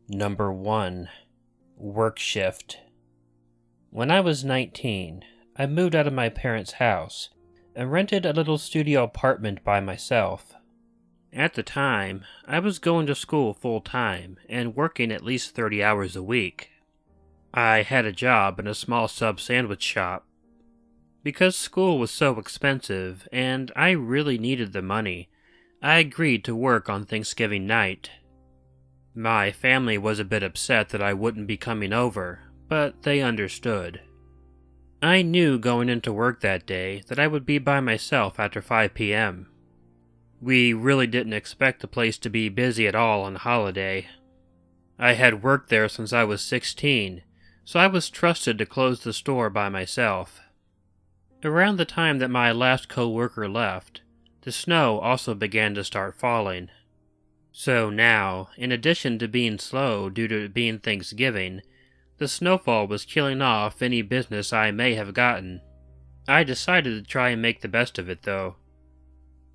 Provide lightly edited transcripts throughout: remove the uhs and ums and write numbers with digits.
Number 1. Work shift. When I was 19, I moved out of my parents' house and rented a little studio apartment by myself. At the time, I was going to school full-time and working at least 30 hours a week. I had a job in a small sub-sandwich shop. Because school was so expensive and I really needed the money, I agreed to work on Thanksgiving night. My family was a bit upset that I wouldn't be coming over, but they understood. I knew going into work that day that I would be by myself after 5 p.m. We really didn't expect the place to be busy at all on holiday. I had worked there since I was 16, so I was trusted to close the store by myself. Around the time that my last co-worker left, the snow also began to start falling. So now, in addition to being slow due to it being Thanksgiving, the snowfall was killing off any business I may have gotten. I decided to try and make the best of it, though.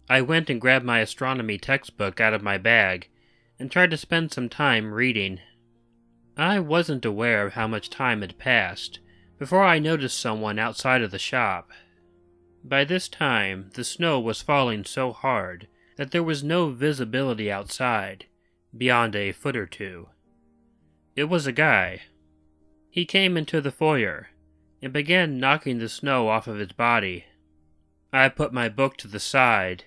I went and grabbed my astronomy textbook out of my bag and tried to spend some time reading. I wasn't aware of how much time had passed before I noticed someone outside of the shop. By this time, the snow was falling so hard that there was no visibility outside, beyond a foot or two. It was a guy. He came into the foyer and began knocking the snow off of his body. I put my book to the side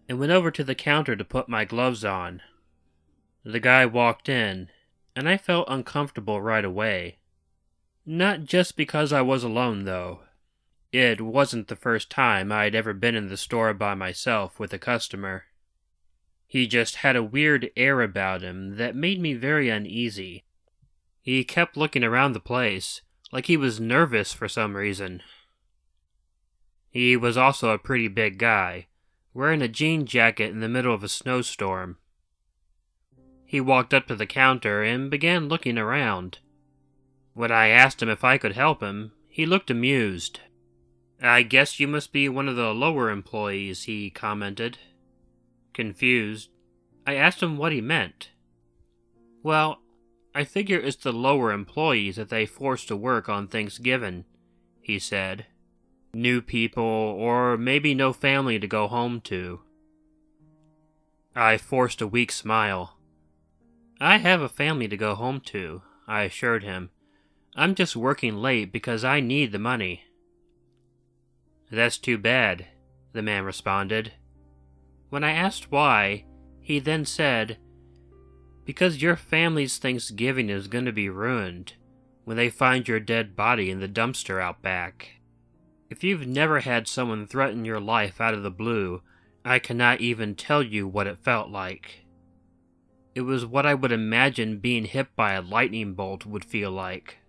and went over to the counter to put my gloves on. The guy walked in, and I felt uncomfortable right away. Not just because I was alone, though. It wasn't the first time I'd ever been in the store by myself with a customer. He just had a weird air about him that made me very uneasy. He kept looking around the place, like he was nervous for some reason. He was also a pretty big guy, wearing a jean jacket in the middle of a snowstorm. He walked up to the counter and began looking around. When I asked him if I could help him, he looked amused. "I guess you must be one of the lower employees," he commented. Confused, I asked him what he meant. "Well, I figure it's the lower employees that they force to work on Thanksgiving," he said. "New people, or maybe no family to go home to." I forced a weak smile. "I have a family to go home to," I assured him. "I'm just working late because I need the money." "That's too bad," the man responded. When I asked why, he then said, "Because your family's Thanksgiving is going to be ruined when they find your dead body in the dumpster out back. If you've never had someone threaten your life out of the blue, I cannot even tell you what it felt like. It was what I would imagine being hit by a lightning bolt would feel like."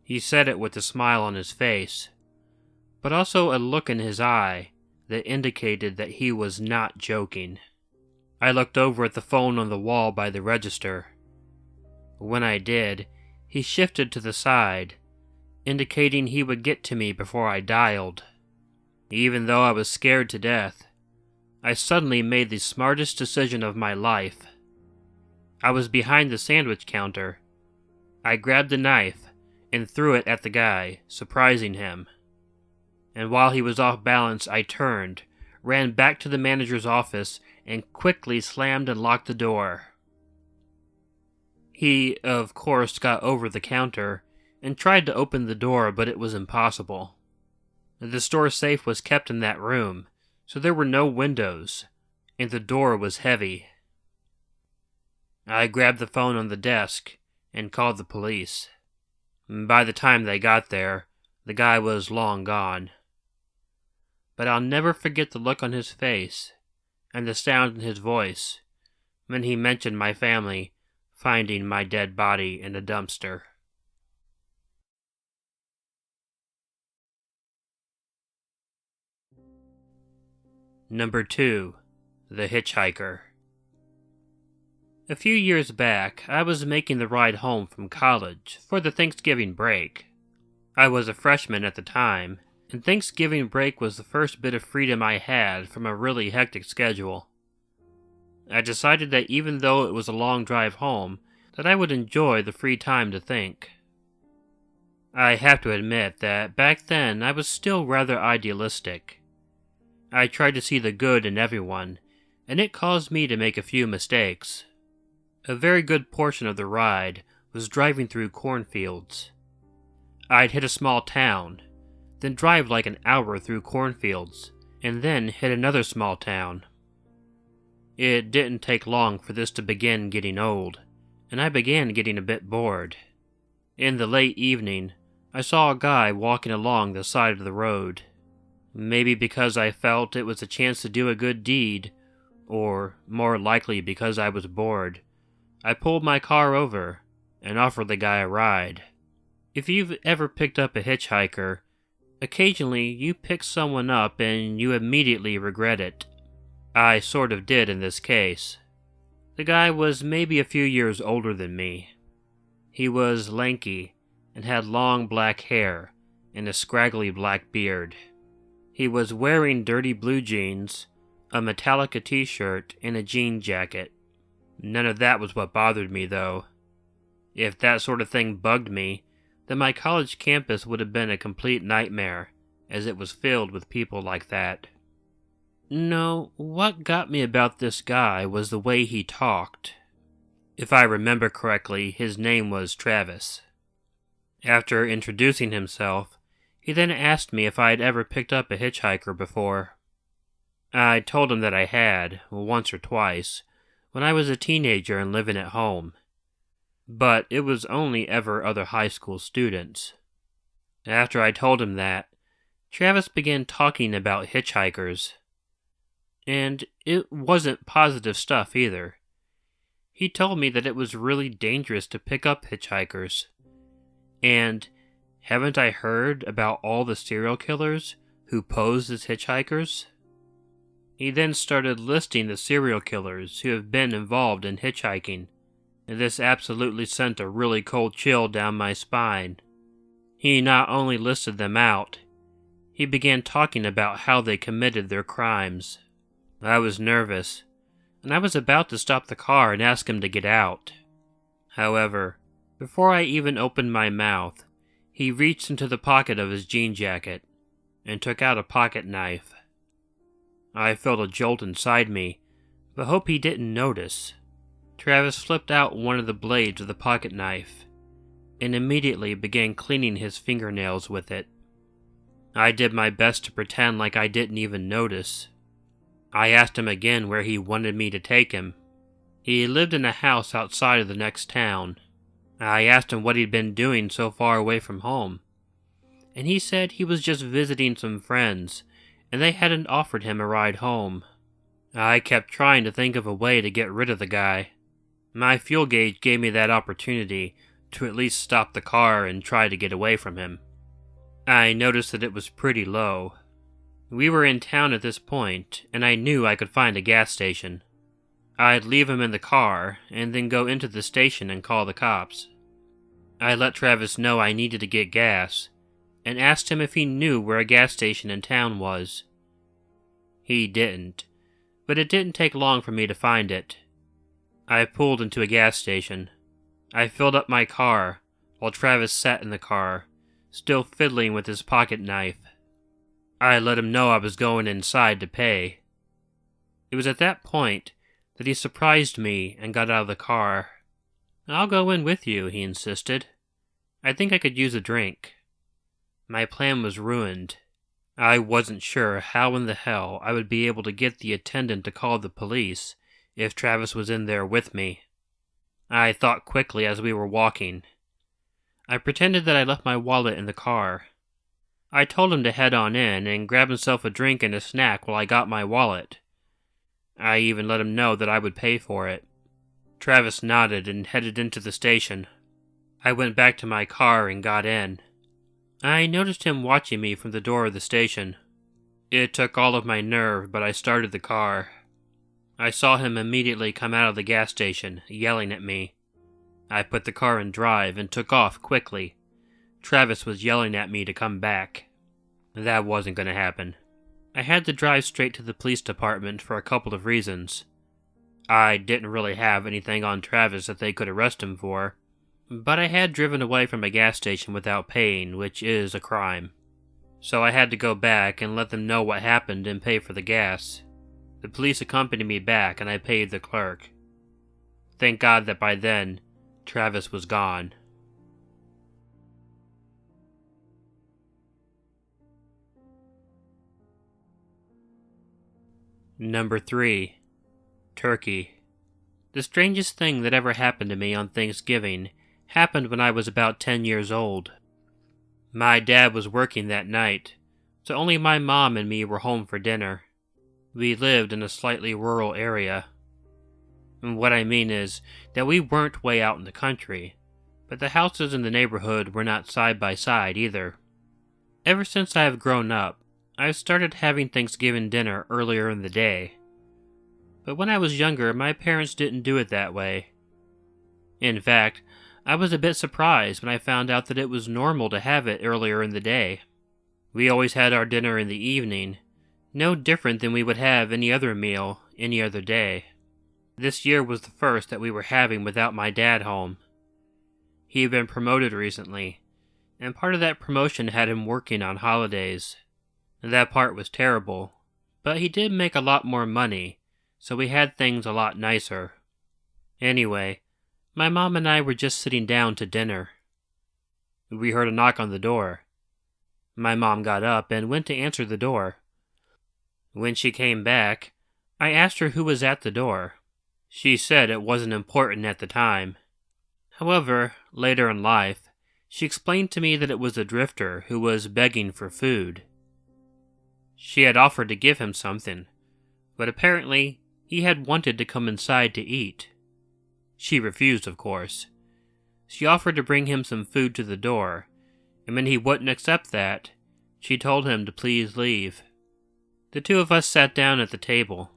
He said it with a smile on his face, but also a look in his eye that indicated that he was not joking. I looked over at the phone on the wall by the register. When I did, he shifted to the side, indicating he would get to me before I dialed. Even though I was scared to death, I suddenly made the smartest decision of my life. I was behind the sandwich counter. I grabbed a knife and threw it at the guy, surprising him. And while he was off balance, I turned, ran back to the manager's office, and quickly slammed and locked the door. He, of course, got over the counter and tried to open the door, but it was impossible. The store safe was kept in that room, so there were no windows, and the door was heavy. I grabbed the phone on the desk and called the police. By the time they got there, the guy was long gone. But I'll never forget the look on his face and the sound in his voice when he mentioned my family finding my dead body in a dumpster. Number 2. The Hitchhiker. A few years back, I was making the ride home from college for the Thanksgiving break. I was a freshman at the time, and Thanksgiving break was the first bit of freedom I had from a really hectic schedule. I decided that even though it was a long drive home, that I would enjoy the free time to think. I have to admit that back then I was still rather idealistic. I tried to see the good in everyone, and it caused me to make a few mistakes. A very good portion of the ride was driving through cornfields. I'd hit a small town, then drive like an hour through cornfields, and then hit another small town. It didn't take long for this to begin getting old, and I began getting a bit bored. In the late evening, I saw a guy walking along the side of the road. Maybe because I felt it was a chance to do a good deed, or more likely because I was bored, I pulled my car over and offered the guy a ride. If you've ever picked up a hitchhiker, occasionally you pick someone up and you immediately regret it. I sort of did in this case. The guy was maybe a few years older than me. He was lanky and had long black hair and a scraggly black beard. He was wearing dirty blue jeans, a Metallica t-shirt, and a jean jacket. None of that was what bothered me, though. If that sort of thing bugged me, then my college campus would have been a complete nightmare, as it was filled with people like that. No, what got me about this guy was the way he talked. If I remember correctly, his name was Travis. After introducing himself, he then asked me if I had ever picked up a hitchhiker before. I told him that I had, once or twice, when I was a teenager and living at home. But it was only ever other high school students. After I told him that, Travis began talking about hitchhikers. And it wasn't positive stuff either. He told me that it was really dangerous to pick up hitchhikers. And haven't I heard about all the serial killers who pose as hitchhikers? He then started listing the serial killers who have been involved in hitchhiking, and this absolutely sent a really cold chill down my spine. He not only listed them out, he began talking about how they committed their crimes. I was nervous, and I was about to stop the car and ask him to get out. However, before I even opened my mouth, he reached into the pocket of his jean jacket and took out a pocket knife. I felt a jolt inside me, but hope he didn't notice. Travis flipped out one of the blades of the pocket knife and immediately began cleaning his fingernails with it. I did my best to pretend like I didn't even notice. I asked him again where he wanted me to take him. He lived in a house outside of the next town. I asked him what he'd been doing so far away from home, and he said he was just visiting some friends, and they hadn't offered him a ride home. I kept trying to think of a way to get rid of the guy. My fuel gauge gave me that opportunity to at least stop the car and try to get away from him. I noticed that it was pretty low. We were in town at this point, and I knew I could find a gas station. I'd leave him in the car, and then go into the station and call the cops. I let Travis know I needed to get gas, and asked him if he knew where a gas station in town was. He didn't, but it didn't take long for me to find it. I pulled into a gas station. I filled up my car, while Travis sat in the car, still fiddling with his pocket knife. I let him know I was going inside to pay. It was at that point that he surprised me and got out of the car. "I'll go in with you," he insisted. "I think I could use a drink." My plan was ruined. I wasn't sure how in the hell I would be able to get the attendant to call the police if Travis was in there with me. I thought quickly as we were walking. I pretended that I left my wallet in the car. I told him to head on in and grab himself a drink and a snack while I got my wallet. I even let him know that I would pay for it. Travis nodded and headed into the station. I went back to my car and got in. I noticed him watching me from the door of the station. It took all of my nerve, but I started the car. I saw him immediately come out of the gas station, yelling at me. I put the car in drive and took off quickly. Travis was yelling at me to come back. That wasn't going to happen. I had to drive straight to the police department for a couple of reasons. I didn't really have anything on Travis that they could arrest him for, but I had driven away from a gas station without paying, which is a crime. So I had to go back and let them know what happened and pay for the gas. The police accompanied me back and I paid the clerk. Thank God that by then, Travis was gone. Number 3. Turkey. The strangest thing that ever happened to me on Thanksgiving happened when I was about 10 years old. My dad was working that night, so only my mom and me were home for dinner. We lived in a slightly rural area. And what I mean is that we weren't way out in the country, but the houses in the neighborhood were not side by side either. Ever since I have grown up, I've started having Thanksgiving dinner earlier in the day. But when I was younger, my parents didn't do it that way. In fact, I was a bit surprised when I found out that it was normal to have it earlier in the day. We always had our dinner in the evening, no different than we would have any other meal any other day. This year was the first that we were having without my dad home. He had been promoted recently, and part of that promotion had him working on holidays. That part was terrible, but he did make a lot more money, so we had things a lot nicer. Anyway, my mom and I were just sitting down to dinner. We heard a knock on the door. My mom got up and went to answer the door. When she came back, I asked her who was at the door. She said it wasn't important at the time. However, later in life, she explained to me that it was a drifter who was begging for food. She had offered to give him something, but apparently he had wanted to come inside to eat. She refused, of course. She offered to bring him some food to the door, and when he wouldn't accept that, she told him to please leave. The two of us sat down at the table.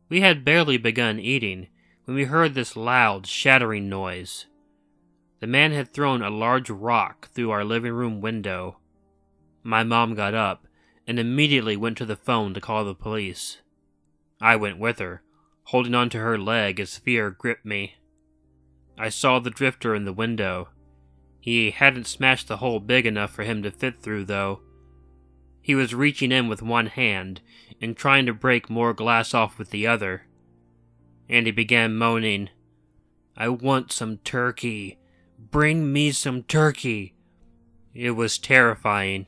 We had barely begun eating when we heard this loud, shattering noise. The man had thrown a large rock through our living room window. My mom got up and immediately went to the phone to call the police. I went with her, holding onto her leg as fear gripped me. I saw the drifter in the window. He hadn't smashed the hole big enough for him to fit through, though. He was reaching in with one hand and trying to break more glass off with the other. And he began moaning, "I want some turkey. Bring me some turkey." It was terrifying.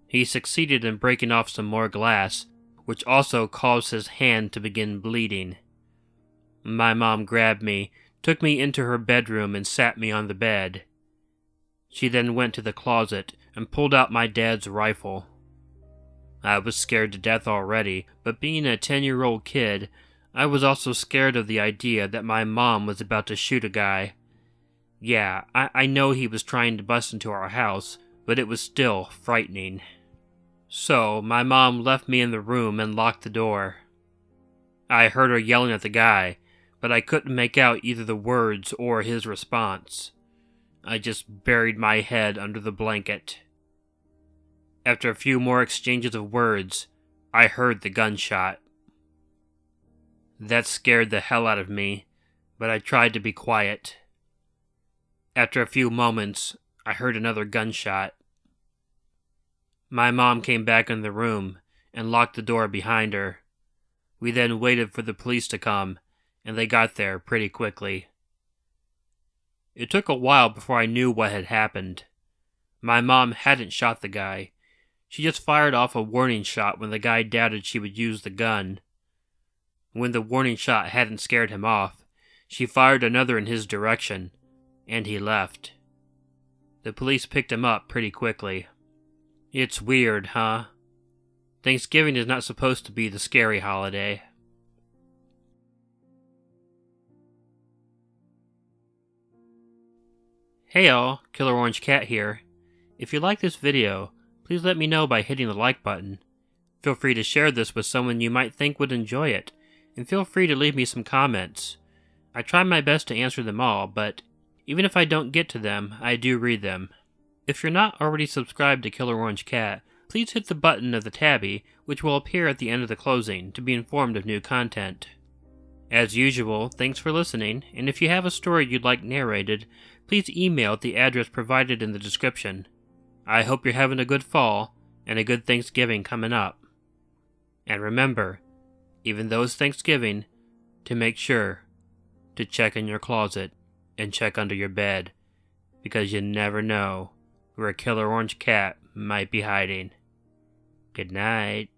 He succeeded in breaking off some more glass, which also caused his hand to begin bleeding. My mom grabbed me, took me into her bedroom, and sat me on the bed. She then went to the closet and pulled out my dad's rifle. I was scared to death already, but being a 10-year-old kid, I was also scared of the idea that my mom was about to shoot a guy. Yeah, I know he was trying to bust into our house, but it was still frightening. So, my mom left me in the room and locked the door. I heard her yelling at the guy, but I couldn't make out either the words or his response. I just buried my head under the blanket. After a few more exchanges of words, I heard the gunshot. That scared the hell out of me, but I tried to be quiet. After a few moments, I heard another gunshot. My mom came back in the room and locked the door behind her. We then waited for the police to come, and they got there pretty quickly. It took a while before I knew what had happened. My mom hadn't shot the guy. She just fired off a warning shot when the guy doubted she would use the gun. When the warning shot hadn't scared him off, she fired another in his direction, and he left. The police picked him up pretty quickly. It's weird, huh? Thanksgiving is not supposed to be the scary holiday. Hey all, Killer Orange Cat here. If you like this video, please let me know by hitting the like button. Feel free to share this with someone you might think would enjoy it, and feel free to leave me some comments. I try my best to answer them all, but even if I don't get to them, I do read them. If you're not already subscribed to Killer Orange Cat, please hit the button of the tabby, which will appear at the end of the closing, to be informed of new content. As usual, thanks for listening, and if you have a story you'd like narrated, please email at the address provided in the description. I hope you're having a good fall and a good Thanksgiving coming up. And remember, even though it's Thanksgiving, to make sure to check in your closet and check under your bed, because you never know where a killer orange cat might be hiding. Good night.